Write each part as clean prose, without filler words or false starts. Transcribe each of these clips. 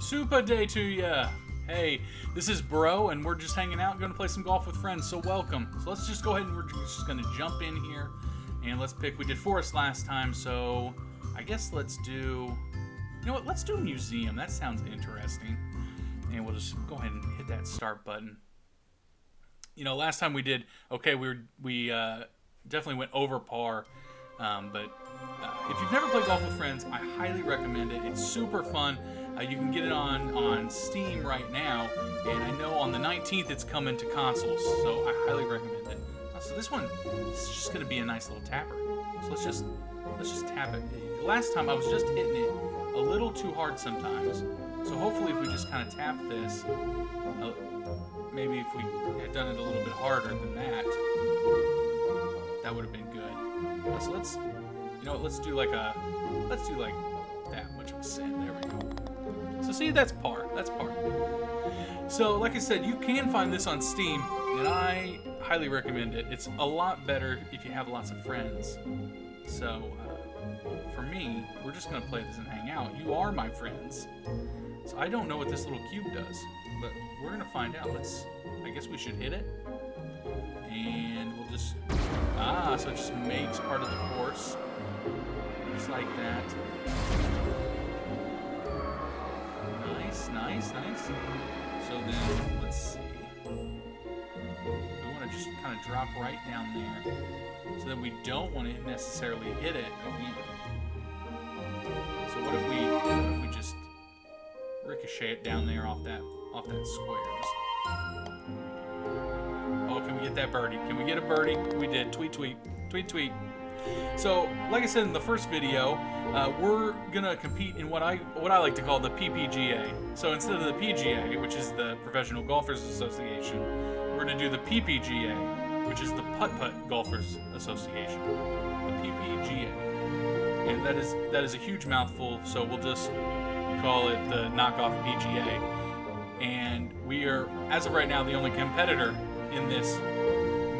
Super day to ya! Hey, this is Bro, and we're just hanging out, going to play some golf with friends, so welcome. So let's just go ahead and we're just going to jump in here, and let's pick, we did Forest last time, so I guess let's do, you know what, let's do a museum. That sounds interesting. And we'll just go ahead and hit that start button. You know, last time we did, okay, we definitely went over par, but if you've never played golf with friends, I highly recommend it. It's super fun. You can get it on Steam right now, and I know on the 19th it's coming to consoles, so I highly recommend it. So this is just going to be a nice little tapper. So let's just tap it. Last time I was just hitting it a little too hard sometimes, so hopefully if we just kind of tap this, maybe if we had done it a little bit harder than that, that would have been good. So let's, you know what, let's do like that much of a send. There we go. So see, that's par. That's par. So like I said, you can find this on Steam, and I highly recommend it. It's a lot better if you have lots of friends. So for me, we're just going to play this and hang out. You are my friends. So I don't know what this little cube does, but we're going to find out. I guess we should hit it. And we'll just, so it just makes part of the course. Just like that. Nice. So then, let's see. We want to just kind of drop right down there. So then we don't want to necessarily hit it again. So what if we just ricochet it down there off that square? Oh, can we get that birdie? Can we get a birdie? We did. Tweet, tweet. Tweet, tweet. So, like I said in the first video, we're gonna compete in what I like to call the PPGA. So instead of the PGA, which is the Professional Golfers Association, we're gonna do the PPGA, which is the Putt Golfers Association. The PPGA, and that is a huge mouthful. So we'll just call it the knockoff PGA. And we are, as of right now, the only competitor in this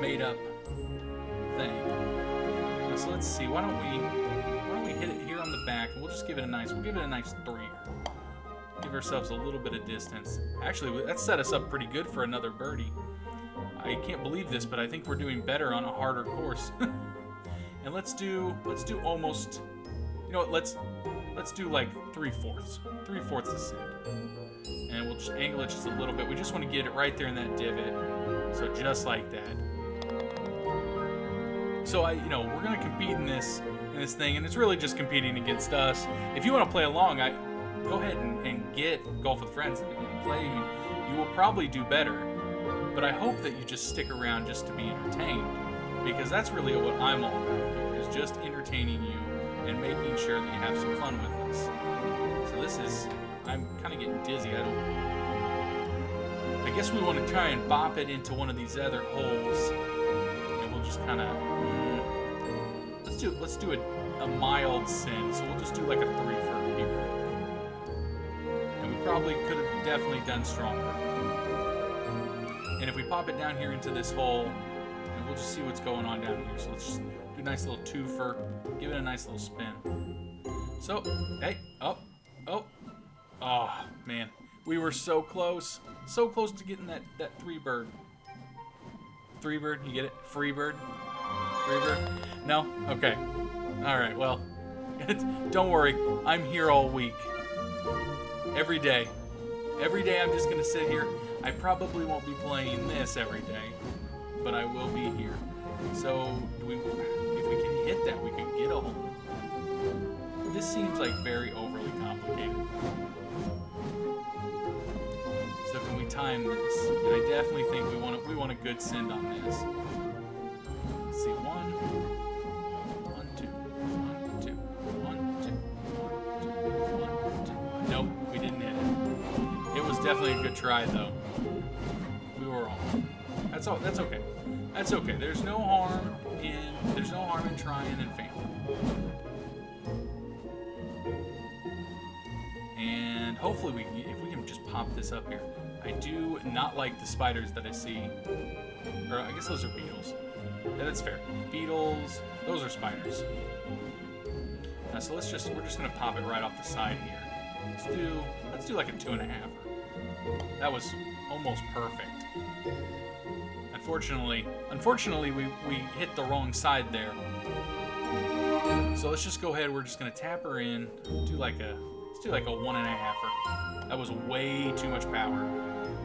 made-up thing. So let's see. Why don't we hit it here on the back, and we'll just give it a nice. We'll give it a nice 3. Give ourselves a little bit of distance. Actually, that set us up pretty good for another birdie. I can't believe this, but I think we're doing better on a harder course. And let's do almost. You know what? Let's do like 3/4. 3/4 ascent. And we'll just angle it just a little bit. We just want to get it right there in that divot. So just like that. So we're going to compete in this thing, and it's really just competing against us. If you want to play along, go ahead and get Golf with Friends and play. You will probably do better, but I hope that you just stick around just to be entertained, because that's really what I'm all about here, is just entertaining you and making sure that you have some fun with us. So I'm kind of getting dizzy. I guess we want to try and bop it into one of these other holes. Just kind of let's do a mild send. So we'll just do like a 3 for here, and we probably could have definitely done stronger. And if we pop it down here into this hole, and we'll just see what's going on down here. So let's just do a nice little 2 for, give it a nice little spin. So hey, oh man, we were so close to getting that 3 bird. 3 bird, you get it? Free bird? 3 bird? No? Okay. Alright, well, don't worry. I'm here all week. Every day. Every day I'm just going to sit here. I probably won't be playing this every day, but I will be here. So, if we can hit that, we can get a hole. This seems like very overly complicated. So can we time this? And I definitely think we want a good send on this. Let's see, 1, 2, 1, 2, 1, 2, 1, 2, 1, 2. Nope, we didn't hit it. It was definitely a good try though. We were off. That's all. That's okay. That's okay. There's no harm in trying and failing. And hopefully if we can just pop this up here. I do not like the spiders that I see. Or I guess those are beetles. Yeah, that's fair. Beetles, those are spiders. So we're just gonna pop it right off the side here. Let's Let's do like a 2.5. That was almost perfect. Unfortunately, we hit the wrong side there. So let's just go ahead. We're just gonna tap her in. Let's do like a 1.5. That was way too much power.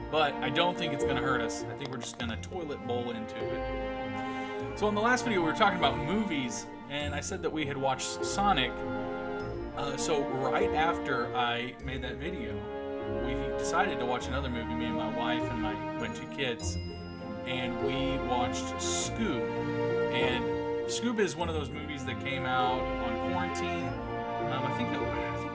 But I don't think it's gonna hurt us. I think we're just gonna toilet bowl into it. So in the last video, we were talking about movies, and I said that we had watched Sonic. So right after I made that video, we decided to watch another movie, me and my wife and my 2 kids, and we watched Scoob. And Scoob is one of those movies that came out on quarantine. I think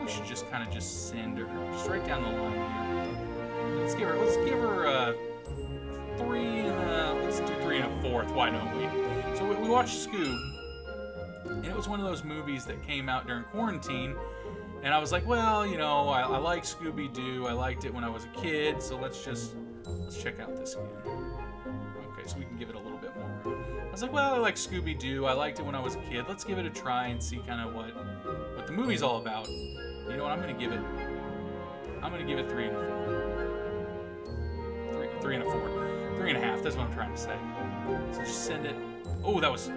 we should just kind of send her just right down the line here. Let's give her 3. Let's do 3 1/4. Why don't we? So we watched Scoob, and it was one of those movies that came out during quarantine. And I was like, well, you know, I like Scooby-Doo. I liked it when I was a kid, so let's check out this again. Okay, so we can give it a little bit more room. I was like, well, I like Scooby-Doo. I liked it when I was a kid. Let's give it a try and see kind of what the movie's all about. You know what? I'm gonna give it 3 1/4. 3 1/4. 3 1/2. That's what I'm trying to say. So just send it. Oh, that was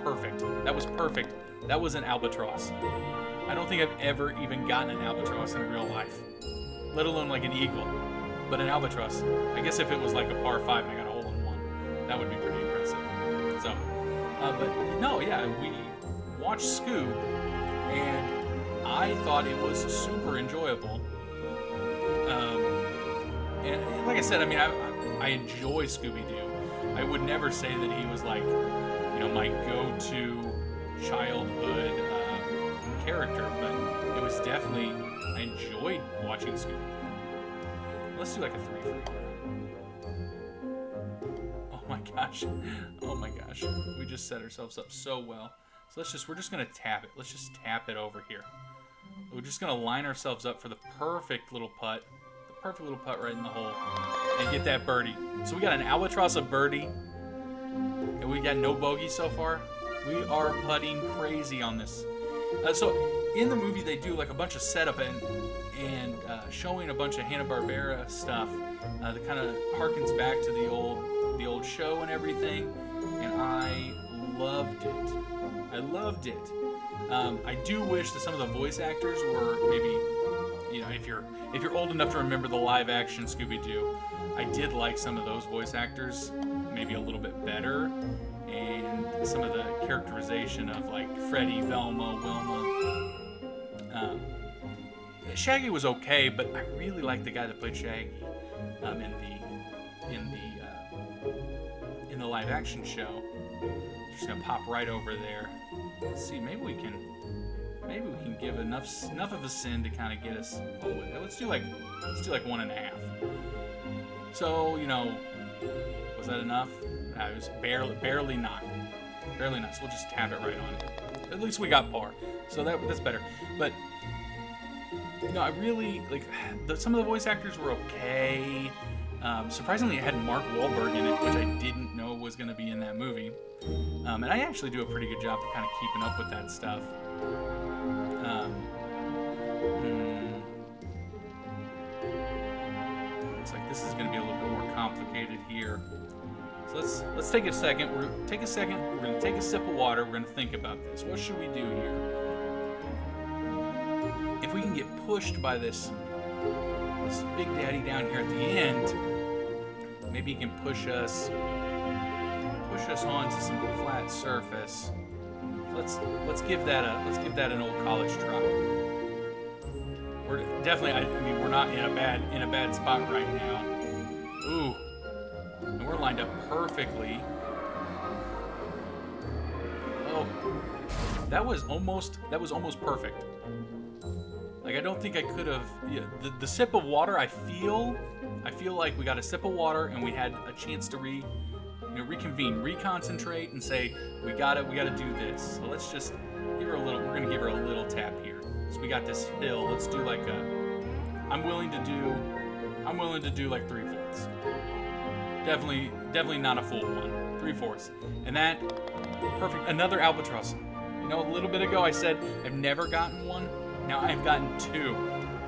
perfect. That was perfect. That was an Albatross. I don't think I've ever even gotten an Albatross in real life, let alone like an eagle. But an Albatross, I guess if it was like a par 5 and I got a hole in 1, that would be pretty impressive. So, but no, yeah, we watched Scoob, and I thought it was super enjoyable. And like I said, I mean, I enjoy Scooby-Doo. I would never say that he was like, you know, my go-to childhood character, but it was definitely, I enjoyed watching Scooby. Let's do like a 3 3. Oh my gosh, we just set ourselves up so well. So we're just gonna tap it. Let's just tap it over here. We're just gonna line ourselves up for the perfect little putt right in the hole, and get that birdie. So we got an Albatross, a birdie, and we got no bogey so far. We are putting crazy on this. So in the movie, they do like a bunch of setup and showing a bunch of Hanna-Barbera stuff that kind of harkens back to the old show and everything. And I loved it. I do wish that some of the voice actors were maybe, you know, if you're old enough to remember the live action Scooby-Doo, I did like some of those voice actors maybe a little bit better. And some of the characterization of like Freddy, Velma, Wilma. Shaggy was okay, but I really liked the guy that played Shaggy in the live action show. Just gonna pop right over there. Let's see, maybe we can give enough of a sin to kind of get us. Oh, let's do like 1.5. So, you know, was that enough? It was barely not. So we'll just tap it right on it. At least we got par, so that's better. But you know, I really like some of the voice actors were okay. Surprisingly, it had Mark Wahlberg in it, which I didn't know was going to be in that movie. And I actually do a pretty good job of kind of keeping up with that stuff. Looks like this is going to be a little bit more complicated here. So let's take a second. We're going to take a sip of water. We're going to think about this. What should we do here? If we can get pushed by this Big Daddy down here at the end, maybe he can push us onto some flat surface. Let's give that an old college try. We're definitely, I mean, we're not in a bad spot right now. Ooh, and we're lined up perfectly. Oh, that was almost perfect. Like, I don't think I could have. Yeah, the sip of water. I feel like we got a sip of water and we had a chance to reconvene, reconcentrate, and say we gotta do this. So let's just give her a little. We're gonna give her a little tap here. So we got this hill. Let's do like a. I'm willing to do like 3/4. Definitely not a full one. 3/4, and that perfect. Another Albatross. You know, a little bit ago I said I've never gotten one. Now I've gotten 2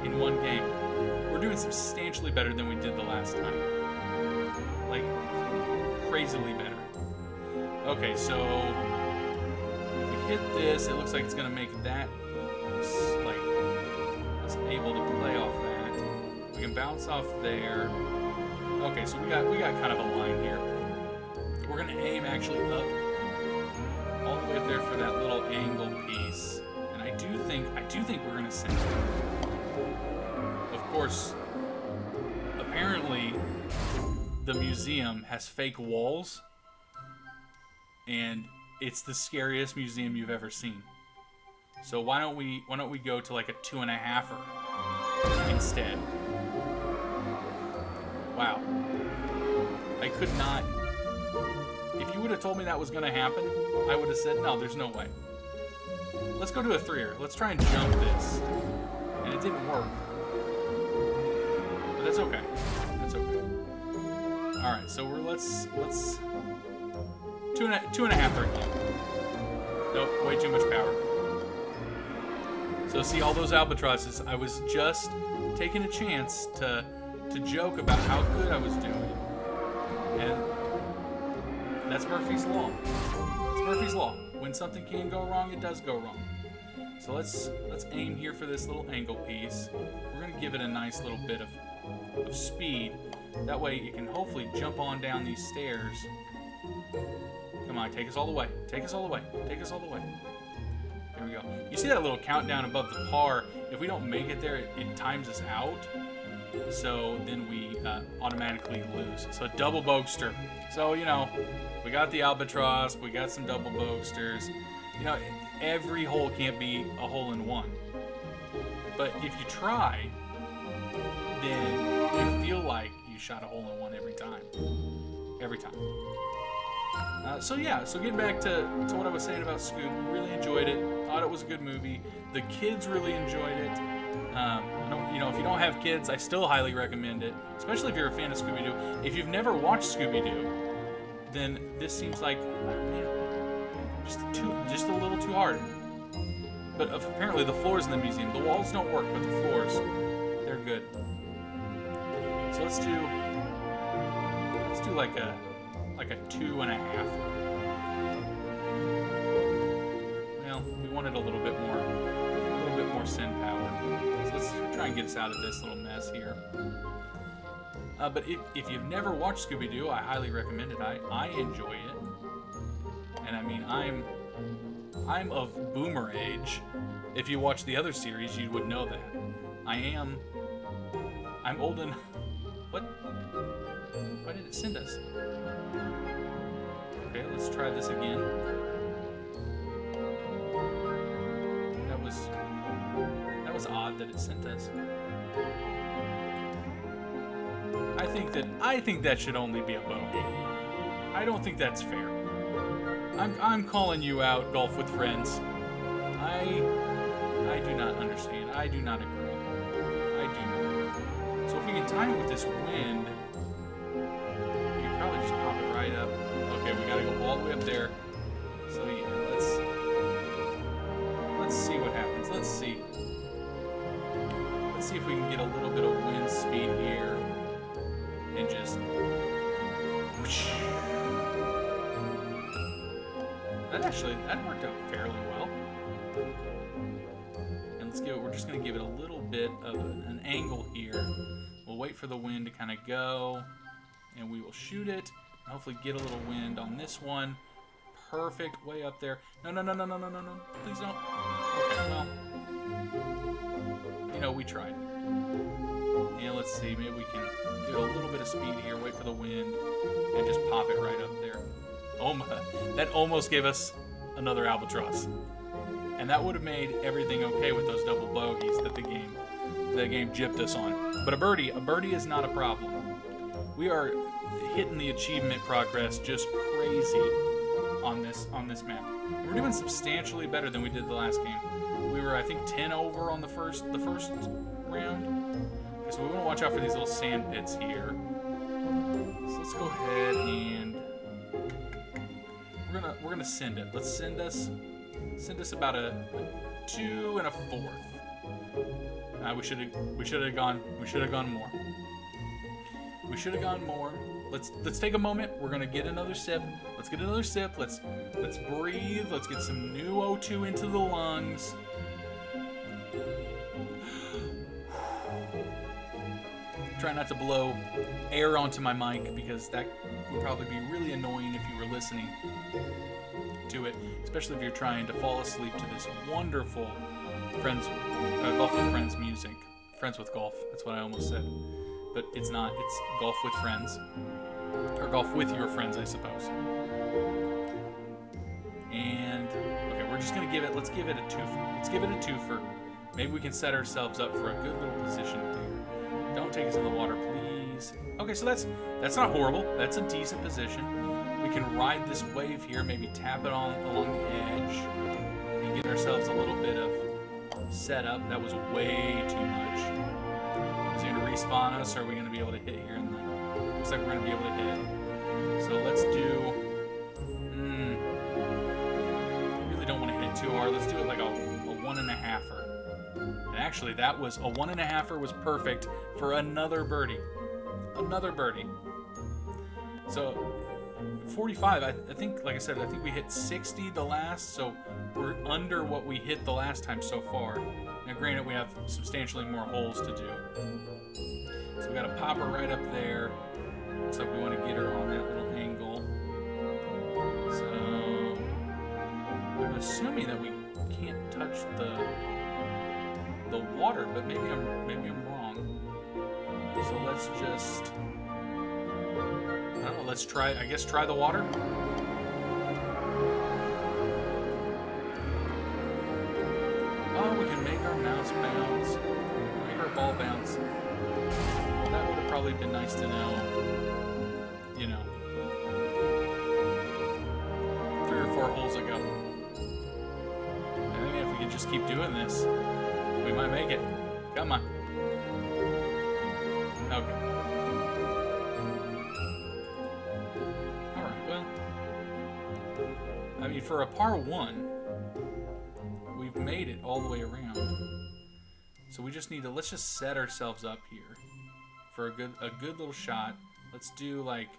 in one game. We're doing substantially better than we did the last time. Like, crazily better. Okay, so if we hit this, it looks like it's gonna make that like us able to play off that. We can bounce off there. Okay, so we got kind of a line here. We're gonna aim actually up all the way up there for that little angle piece. And I do think we're gonna send it. Of course, apparently the museum has fake walls, and it's the scariest museum you've ever seen. So why don't we go to like a 2.5er instead? Wow. I could not. If you would have told me that was going to happen, I would have said, no, there's no way. Let's go to a 3er. Let's try and jump this. And it didn't work. But that's okay. That's okay. All right, so let's 2.5er again. Nope, way too much power. So see all those albatrosses? I was just taking a chance to joke about how good I was doing. And that's Murphy's Law. It's Murphy's Law. When something can go wrong, it does go wrong. So let's aim here for this little angle piece. We're gonna give it a nice little bit of speed. That way it can hopefully jump on down these stairs. Come on, take us all the way. Take us all the way. Take us all the way. There we go. You see that little countdown above the par? If we don't make it there, it times us out. So then we automatically lose. So a double bogster. So, you know, we got the albatross, we got some double bogsters. You know, every hole can't be a hole-in-one. But if you try, then you feel like you shot a hole-in-one every time. Every time. So yeah, so getting back to what I was saying about Scoop, really enjoyed it. Thought it was a good movie. The kids really enjoyed it. You know, if you don't have kids, I still highly recommend it, especially if you're a fan of Scooby-Doo. If you've never watched Scooby-Doo, then this seems like, man, just a little too hard. But apparently the floors in the museum, the walls don't work, but the floors, they're good. So let's do like a 2.5. Well, we wanted a little bit more send power. So let's try and get us out of this little mess here. But if you've never watched Scooby-Doo, I highly recommend it. I enjoy it. And I mean, I'm of boomer age. If you watch the other series, you would know that. I'm old enough. What? Why did it send us? Okay, let's try this again. That was odd that it sent us. I think that should only be a bogey. I don't think that's fair. I'm calling you out, Golf with Friends. I do not understand. I do not agree. I do not. So if we can time it with this wind, we can probably just pop it right up. Okay, we gotta go all the way up there. So yeah, let's see what happens. Let's see if we can get a little bit of wind speed here and just whoosh. That worked out fairly well. And we're just gonna give it a little bit of an angle here. We'll wait for the wind to kind of go, and we will shoot it. And hopefully get a little wind on this one. Perfect, way up there. No, please don't. Okay, well, you know, we tried. And let's see, maybe we can give it a little bit of speed here, wait for the wind, and just pop it right up there. Oh my, that almost gave us another albatross. And that would have made everything okay with those double bogeys that the game gypped us on. But a birdie is not a problem. We are hitting the achievement progress just crazy on this map. And we're doing substantially better than we did the last game. We were, I think, 10 over on the first round. Okay, so we want to watch out for these little sand pits here. So let's go ahead and we're gonna send it. Let's send us about a 2 1/4. We should have gone more. We should have gone more. Let's take a moment. We're gonna get another sip. Let's get another sip. Let's breathe. Let's get some new O2 into the lungs. Try not to blow air onto my mic because that would probably be really annoying if you were listening to it, especially if you're trying to fall asleep to this wonderful Golf with Friends music. Friends with Golf, that's what I almost said. But it's not, it's Golf with Friends. Or Golf with your friends, I suppose. And, okay, we're just gonna let's give it a twofer. Let's give it a twofer. Maybe we can set ourselves up for a good little position here. Don't take us in the water, please. Okay, so that's not horrible. That's a decent position. We can ride this wave here, maybe tap it on along the edge, and get ourselves a little bit of setup. That was way too much. Is he gonna respawn us, or are we gonna be able to hit here? And then looks like we're gonna be able to hit. So let's do. Really don't want to hit it too hard. Let's do it like a 1.5er. And actually, that was a 1.5er was perfect for another birdie. Another birdie. So 45. I think, like I said, I think we hit 60 the last, so we're under what we hit the last time so far. Now, granted, we have substantially more holes to do. So we got to pop her right up there. Looks like we want to get her on that little angle. So I'm assuming that we can't touch the water, but maybe I'm wrong. So let's just, I don't know, let's try, I guess try the water. Oh, we can make our mouse bounce, make our ball bounce. That would have probably been nice to know, you know, 3 or 4 holes ago. I think if we could just keep doing this, we might make it. Come on. Okay. Alright, well, I mean, for a par 1, we've made it all the way around. So we just need to, let's just set ourselves up here for a good little shot. Let's do like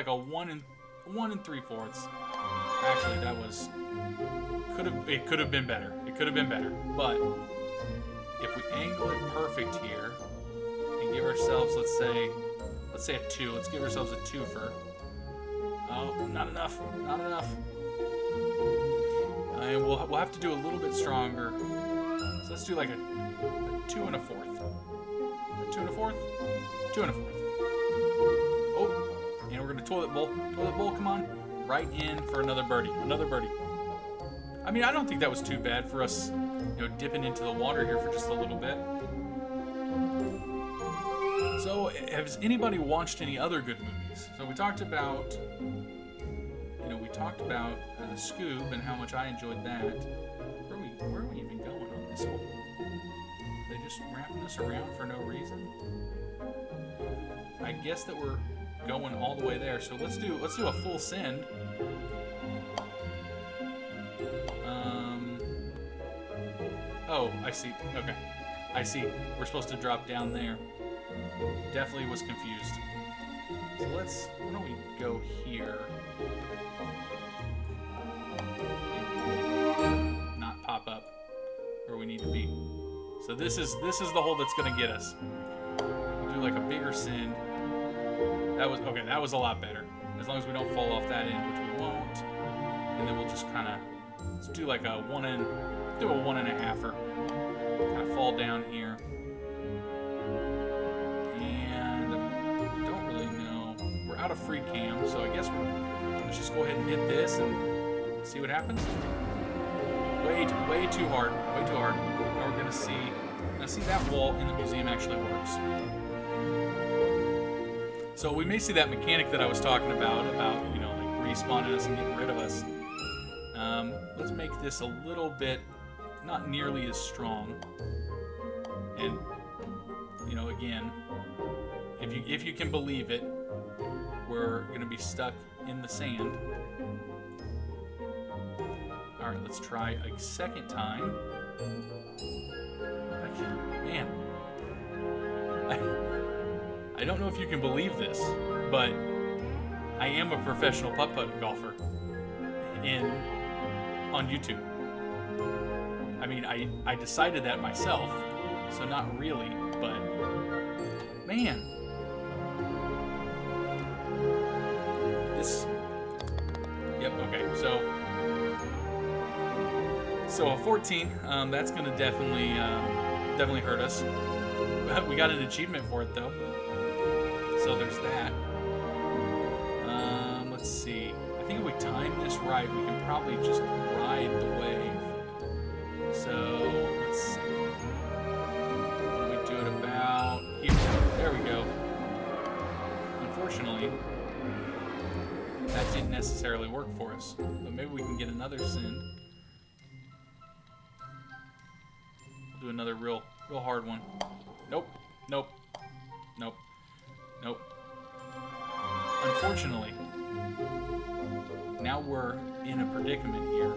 a 1 3/4. Actually, that was, it could have been better. It could have been better, but if we angle it perfect here and give ourselves, let's say a 2. Let's give ourselves a twofer. Oh, not enough. Not enough. And we'll have to do a little bit stronger. So let's do like a 2 1/4. A 2 1/4? 2 1/4. Oh, and we're gonna toilet bowl. Toilet bowl, come on. Right in for another birdie. Another birdie. I mean, I don't think that was too bad for us, you know, dipping into the water here for just a little bit. So, has anybody watched any other good movies? So we talked about, you know, the Scoop and how much I enjoyed that. Where are we even going on this hole? Are they just wrapping us around for no reason? I guess that we're going all the way there. So let's do a full send. Oh, I see. Okay. I see. We're supposed to drop down there. Definitely was confused. So why don't we go here? Not pop up where we need to be. So this is the hole that's gonna get us. We'll do like a bigger send. That was a lot better. As long as we don't fall off that end, which we won't. And then we'll just kinda let's do like a 1.5er. Kind of fall down here. And don't really know. We're out of free cam, so I guess let's just go ahead and hit this and see what happens. Way too hard. Way too hard. Now we're gonna see that wall in the museum actually works. So we may see that mechanic that I was talking about, you know, like respawning us and getting rid of us. Let's make this a little bit not nearly as strong. And, you know, again, if you can believe it, we're gonna be stuck in the sand. All right, let's try a second time. I man, I don't know if you can believe this, but I am a professional putt-putt golfer on YouTube. I mean, I decided that myself, so not really, but man, this. Yep. Okay. So a 14. That's gonna definitely hurt us. We got an achievement for it though, so there's that. Let's see. I think if we time this right, we can probably just ride the wave. So let's see. Why don't we do it about here? There we go. Unfortunately, that didn't necessarily work for us, but maybe we can get another send. We'll do another real hard one. Nope. Nope. Nope. Nope. Unfortunately, now we're in a predicament here.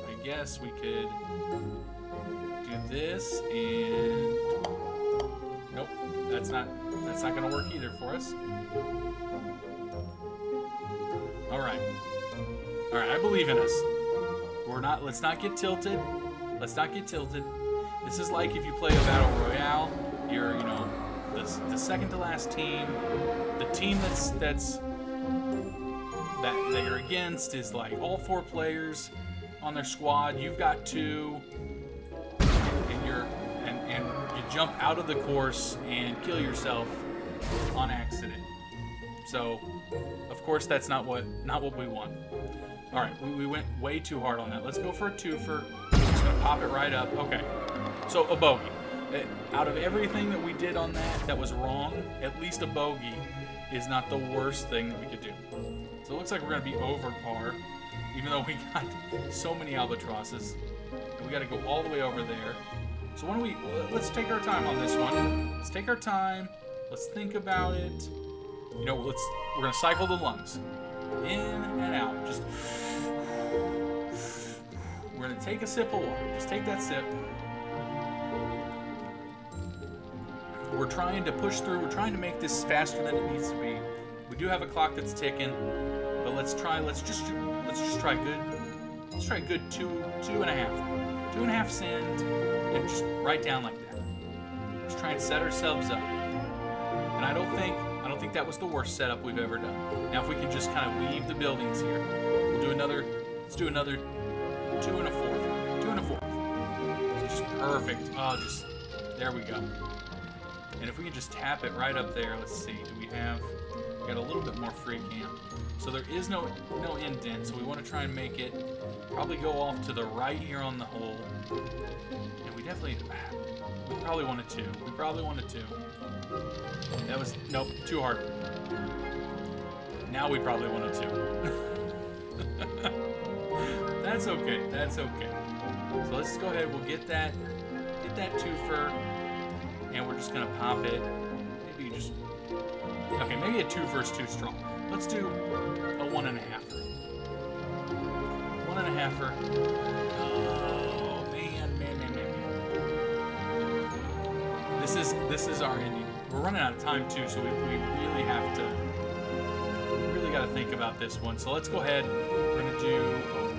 I guess we could do this and nope, that's not gonna work either for us. Alright, I believe in us. Let's not get tilted. Let's not get tilted. This is like if you play a battle royale, you're, you know, the second to last team. The team that you're against is like all 4 players on their squad. You've got 2, and you jump out of the course and kill yourself on accident. So, of course, that's not what we want. All right, we went way too hard on that. Let's go for a 2-fer. Just gonna pop it right up. Okay, so a bogey. Out of everything that we did on that was wrong, at least a bogey is not the worst thing that we could do. So it looks like we're gonna be over par, even though we got so many albatrosses. And we got to go all the way over there. So why don't let's take our time on this one. Let's take our time. Let's think about it. You know, we're gonna cycle the lungs, in and out. Just we're gonna take a sip of water. Just take that sip. We're trying to push through. We're trying to make this faster than it needs to be. We do have a clock that's ticking, but let's just try good. Let's try good 2.5 send, and just right down like that. Just try and set ourselves up. And I don't think that was the worst setup we've ever done. Now if we can just kind of weave the buildings here, we'll do another. Let's do another 2 1/4. So just perfect. Oh, just there we go. And if we can just tap it right up there, let's see. We got a little bit more free cam. So there is no indent, so we want to try and make it probably go off to the right here on the hole. And we probably wanted to. That was, nope, too hard. Now we probably wanted to. That's okay. So let's go ahead, we'll get that 2-fer, and we're just gonna pop it. Maybe a 2-fer is too strong. Let's do a 1.5-fer. 1.5-fer. Oh man. This is our ending. We're running out of time too, so we really got to think about this one. So let's go ahead. We're gonna do a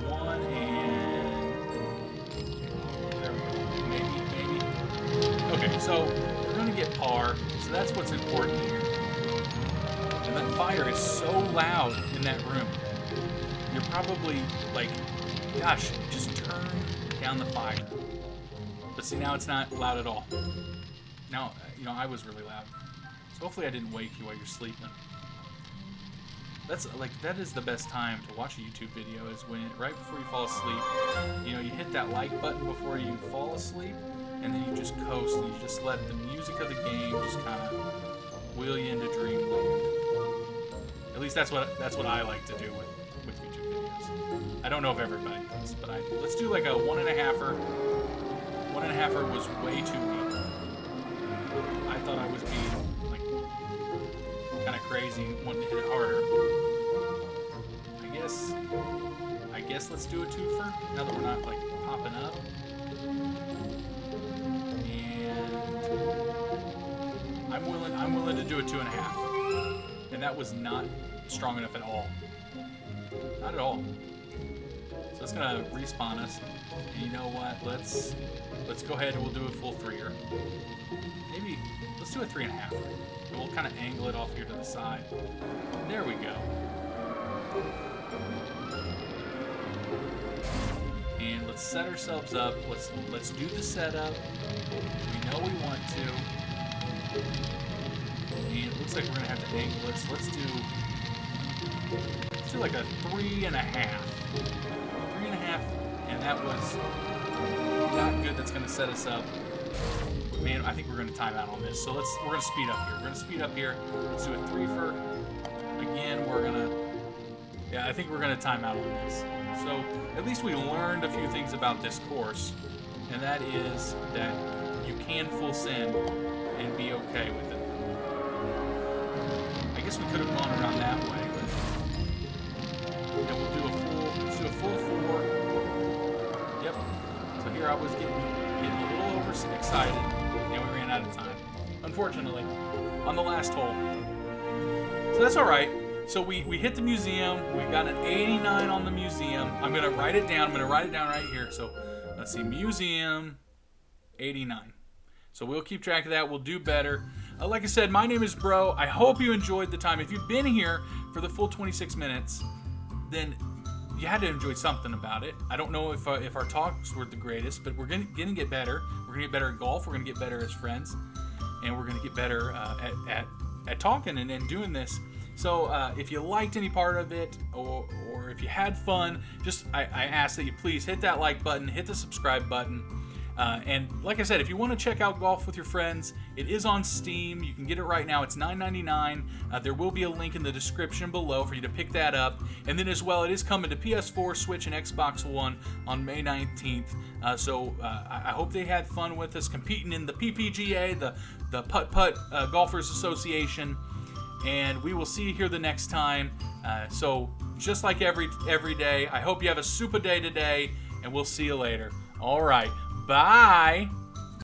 1 and there we go. Maybe. Okay, so we're gonna get par. So that's what's important here. And that fire is so loud in that room. You're probably like, gosh, just turn down the fire. But see, now it's not loud at all. Now, you know, I was really loud. So hopefully I didn't wake you while you're sleeping. That is the best time to watch a YouTube video, is when right before you fall asleep, you know, you hit that like button before you fall asleep, and then you just coast and you just let the music of the game just kind of wheel you into dreamland. At least that's what I like to do with YouTube videos. I don't know if everybody does, but I do. Let's do like a 1.5-fer. 1.5-fer was way too weak. I thought I was being like kind of crazy, wanting to hit it harder. I guess let's do a twofer now that we're not like popping up. And I'm willing to do a 2.5. And that was not strong enough at all. Not at all. So it's gonna respawn us. And you know what? Let's go ahead and we'll do a full 3er. Maybe let's do a 3.5. And we'll kind of angle it off here to the side. There we go. And let's set ourselves up. Let's do the setup. We know we want to. And it looks like we're gonna have to angle this. Let's do like a 3.5. 3.5, and that was not good. That's gonna set us up. Man, I think we're gonna time out on this. So we're gonna speed up here. We're gonna speed up here. Let's do a 3fer. Again, I think we're gonna time out on this. So at least we learned a few things about this course, and that is that you can full send and be okay with it. I guess we could have gone around that way, but yeah, let's do a full 4. Yep. So here I was getting a little overexcited, and we ran out of time, unfortunately, on the last hole. So that's all right. So we hit the museum. We got an 89 on the museum. I'm going to write it down. I'm going to write it down right here. So let's see, museum 89. So we'll keep track of that. We'll do better. Like I said, my name is Bro. I hope you enjoyed the time. If you've been here for the full 26 minutes, then you had to enjoy something about it. I don't know if our talks were the greatest, but we're going to get better. We're going to get better at golf. We're going to get better as friends. And we're going to get better at talking and doing this. So if you liked any part of it, or if you had fun, I ask that you please hit that like button, hit the subscribe button. And like I said, if you want to check out Golf with Your Friends, it is on Steam. You can get it right now. It's $9.99. There will be a link in the description below for you to pick that up. And then as well, it is coming to PS4, Switch, and Xbox One on May 19th. So I hope they had fun with us competing in the PPGA, the Putt Golfers Association. And we will see you here the next time. So just like every day, I hope you have a super day today, and we'll see you later. All right, bye.